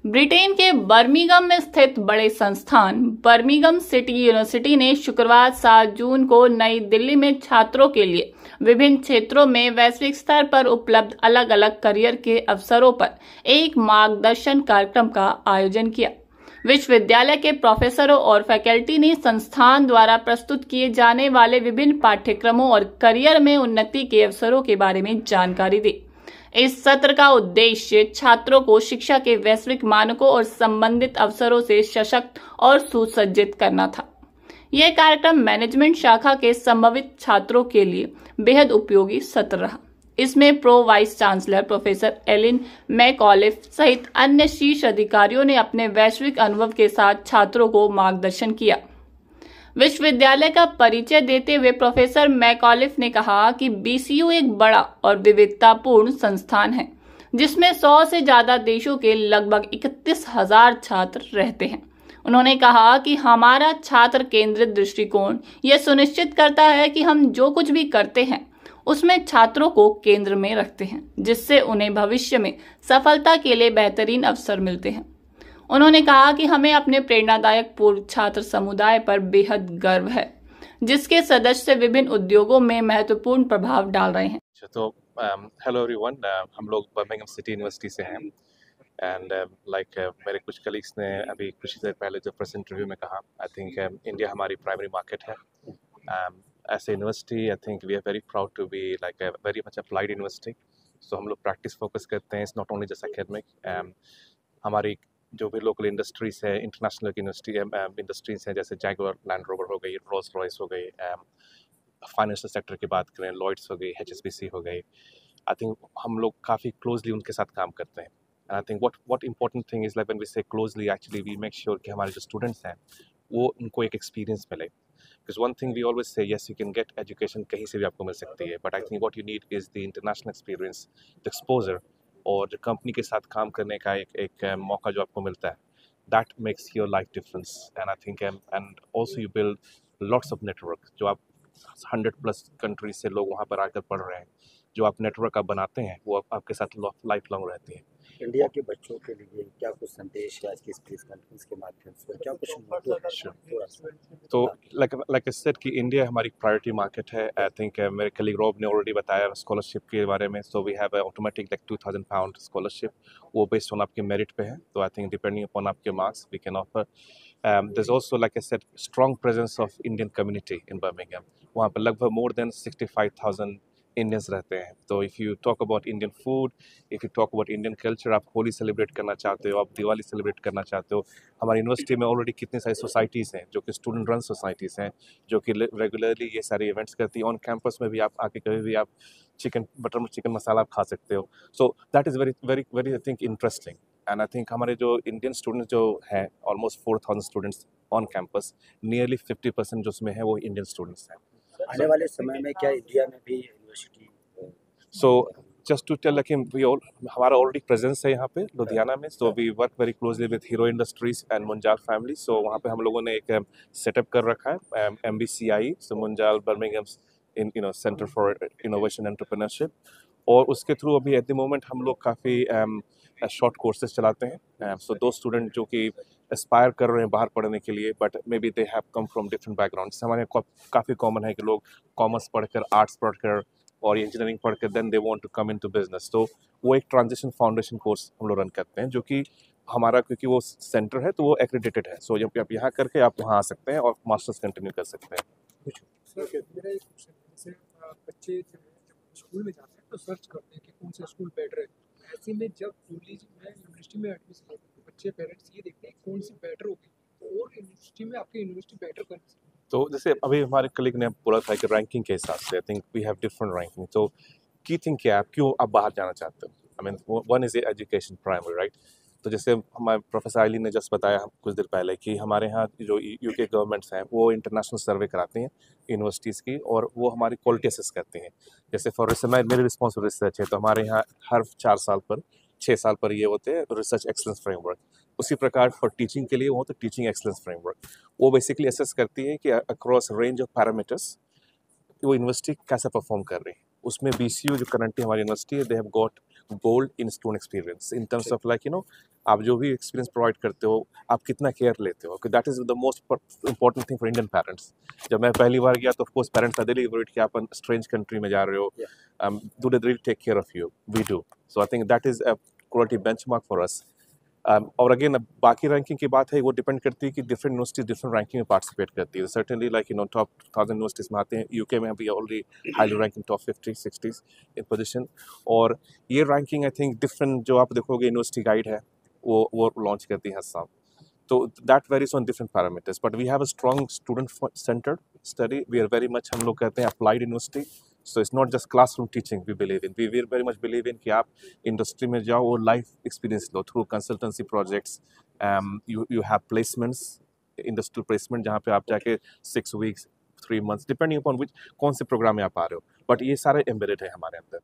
Britain के Birmingham में स्थित बड़े संस्थान बर्मिंघम सिटी यूनिवर्सिटी ने शुक्रवार 7 जून को नई दिल्ली में छात्रों के लिए विभिन्न क्षेत्रों में वैश्विक स्तर पर उपलब्ध अलग अलग करियर के अवसरों पर एक मार्गदर्शन कार्यक्रम का आयोजन किया। विश्वविद्यालय के प्रोफेसरों और फैकल्टी ने संस्थान द्वारा प्रस्तुत किए जाने वाले विभिन्न पाठ्यक्रमों और करियर में उन्नति के अवसरों के बारे में जानकारी दी। इस सत्र का उद्देश्य छात्रों को शिक्षा के वैश्विक मानकों और संबंधित अवसरों से सशक्त और सुसज्जित करना था। यह कार्यक्रम मैनेजमेंट शाखा के संभावित छात्रों के लिए बेहद उपयोगी सत्र रहा। इसमें pro vice chancellor professor Elin McAuliffe सहित अन्य शीर्ष अधिकारियों ने अपने वैश्विक अनुभव के साथ छात्रों को मार्गदर्शन किया। विश्वविद्यालय का परिचय देते हुए प्रोफेसर मैकॉलिफ ने कहा कि बीसीयू एक बड़ा और विविधतापूर्ण संस्थान है जिसमें 100 से ज्यादा देशों के लगभग 31,000 छात्र रहते हैं। उन्होंने कहा कि हमारा छात्र केंद्रित दृष्टिकोण यह सुनिश्चित करता है कि हम जो कुछ भी करते हैं उसमें छात्रों को केंद्र में रखते हैं, जिससे उन्हें भविष्य में सफलता के लिए बेहतरीन अवसर मिलते हैं। उन्होंने कहा कि हमें अपने प्रेरणादायक पूर्व छात्र समुदाय पर बेहद गर्व है, जिसके सदस्य विभिन्न उद्योगों में महत्वपूर्ण प्रभाव डाल रहे हैं। तो हेलो एवरीवन, हम लोग बर्मिंघम सिटी यूनिवर्सिटी से हैं एंड मेरे कुछ कलीग्स ने अभी कुछ देर पहले जो प्रेस इंटरव्यू में कहा, आई थिंक इंडिया हमारी प्राइमरी मार्केट है। As a university I think we are very proud to be like a very much applied university. So हम लोग प्रैक्टिस फोकस करते हैं, it's not only just academic. हमारी जो भी लोकल इंडस्ट्रीज है, इंटरनेशनल इंडस्ट्रीज हैं, जैसे जैगुआर लैंड रोवर हो गई, रोल्स रॉयस हो गई, फाइनेंशियल सेक्टर की बात करें, लॉयड्स हो गई, HSBC हो गई, आई थिंक हम लोग काफ़ी क्लोजली उनके साथ काम करते हैं। And I think what important thing is like when we say closely, actually we make sure कि हमारे जो स्टूडेंट्स हैं वो उनको एक एक्सपीरियंस मिले। Because one thing we always say, yes you can get education कहीं से भी आपको मिल सकती है, but I think what you need is the international experience, the exposure, और जो कंपनी के साथ काम करने का एक मौका जो आपको मिलता है, that makes your life difference. And I think and also you build lots of network. जो आप 100+ कंट्रीज से लोग वहाँ पर आकर पढ़ रहे हैं, जो आप नेटवर्क आप बनाते हैं वो आपके साथ लाइफ लॉन्ग रहती है। इंडिया के बच्चों के लिए क्या कुछ संदेश है आज की इस प्रेस कॉन्फ्रेंस के माध्यम से, क्या कुछ तो लाइक आई सेड कि इंडिया हमारी प्रायोरिटी मार्केट है। आई थिंक मेरे कलीग रॉब ने ऑलरेडी बताया स्कॉलरशिप के बारे में। So we have automatic like £2,000 scholarship, वो बेस्ड ऑन आपके मेरिट पे है। तो आई थिंक डिपेंडिंग अपॉन आपके marks we can offer. there's also, like I said, strong presence of Indian community in Birmingham. वहाँ पर लगभग more than 65,000 इंडियंस रहते हैं। तो if you talk about Indian food, if you talk about Indian culture, आप Holi celebrate करना चाहते हो, आप दिवाली सेलिब्रेट करना चाहते हो, हमारी यूनिवर्सिटी में ऑलरेडी कितनी सारी सोसाइटीज़ हैं जो कि स्टूडेंट रन सोसाइटीज़ हैं, जो कि रेगुलरली ये सारे इवेंट्स करती हैं। ऑन कैंपस में भी आप आके कभी भी आप बटर चिकन मसाला आप खा सकते हो। So that is very very very I think interesting. And I think हमारे जो इंडियन स्टूडेंट्स जो हैं, almost 4,000 students on campus, nearly 50% जो उसमें है वो इंडियन स्टूडेंट्स हैं। आने वाले समय में क्या इंडिया में भी university? So just to tell like हमारा ऑलरेडी प्रेजेंस है यहाँ पे लुधियाना में। So we work very closely with Hero industries and Munjal family. So वहाँ पे हम लोगों ने एक सेटअप कर रखा है, MBCI, so Munjal Birmingham in centre for innovation entrepreneurship. और उसके थ्रू अभी एट द मोमेंट हम लोग काफ़ी शॉर्ट कोर्सेज चलाते हैं। सो दो स्टूडेंट जो कि एस्पायर कर रहे हैं बाहर पढ़ने के लिए, but may be they have come from different background. हमारे काफ़ी कॉमन है कि लोग कॉमर्स पढ़कर, आर्ट्स पढ़कर और इंजीनियरिंग पढ़कर then they want to come into business. तो वो एक ट्रांजिशन फाउंडेशन कोर्स हम लोग रन करते हैं, जो कि हमारा, क्योंकि वो सेंटर है तो वो एक्रेडिटेड है। सो जब आप यहाँ करके आप वहाँ आ सकते हैं और मास्टर्स कंटिन्यू कर सकते हैं। मेरा एक क्वेश्चन है, जैसे बच्चे जब स्कूल में जाते हैं तो सर्च करते हैं कि कौन सा स्कूल बेटर है। ऐसे में जब कॉलेज में यूनिवर्सिटी में एडमिशन लेते हैं तो बच्चे पेरेंट्स ये देखते हैं कौन सी बेटर होगी और यूनिवर्सिटी में आपकी यूनिवर्सिटी बेटर कर सकती है। तो जैसे अभी हमारे कलीग ने बोला था कि रैंकिंग के हिसाब से, I think we have different ranking. तो की थिंक क्या है, क्यों आप बाहर जाना चाहते हो? I mean one is education primary, right? तो जैसे हमारे प्रोफेसर आइली ने जस्ट बताया कुछ देर पहले कि हमारे यहाँ जो UK गवर्नमेंट्स हैं वो इंटरनेशनल सर्वे कराती हैं यूनिवर्सिटीज़ की, और वो हमारी क्वालिटी असेस करती हैं। जैसे फॉर मेरी रिस्पॉन्सिबल रिसर्च है, तो हमारे यहाँ हर 6 साल पर ये होते हैं रिसर्च एक्सलेंस फ्रेमवर्क। उसी प्रकार फॉर टीचिंग के लिए वो तो टीचिंग एक्सलेंस फ्रेमवर्क, वो बेसिकली असेस करती है कि अक्रॉस रेंज ऑफ पैरामीटर्स वो यूनिवर्सिटी कैसा परफॉर्म कर रही है। उसमें BCU जो करंटली हमारी यूनिवर्सिटी है, they have got gold in student experience in terms of like आप जो भी एक्सपीरियंस प्रोवाइड करते हो आप कितना केयर लेते हो, that is the most important thing for Indian parents. जब मैं पहली बार गया तो of course parents are really worried कि आप स्ट्रेंज कंट्री में जा रहे हो, do they really take care of you? We do. So I think that is a quality benchmark for us. और अगेन बाकी रैंकिंग की बात है, वो डिपेंड करती है कि डिफरेंट यूनिवर्सिटीज डिफरेंट रैंकिंग में पार्टिसिपेट करती है। सर्टेनली लाइक टॉप 1000 यूनिवर्सिटीज में आते हैं, यूके में भी ऑलरेडी हाईली रैंकिंग टॉप 50-60 इन पोजीशन। और ये रैंकिंग आई थिंक डिफरेंट जो आप देखोगे यूनिवर्सिटी गाइड है वो लॉन्च करती है हर साल, तो that varies on different parameters. But we have a strong student centred study, we are very much, हम लोग कहते हैं applied university. So it's not just classroom teaching we believe in, we very much believe in कि आप industry में जाओ और life experience लो through consultancy projects. You have placements, industrial placement, जहाँ पे आप जाके 6 weeks 3 months depending upon which कौन से प्रोग्राम में आप आ रहे हो, बट ये सारे एम्बेडेड है हमारे अंदर।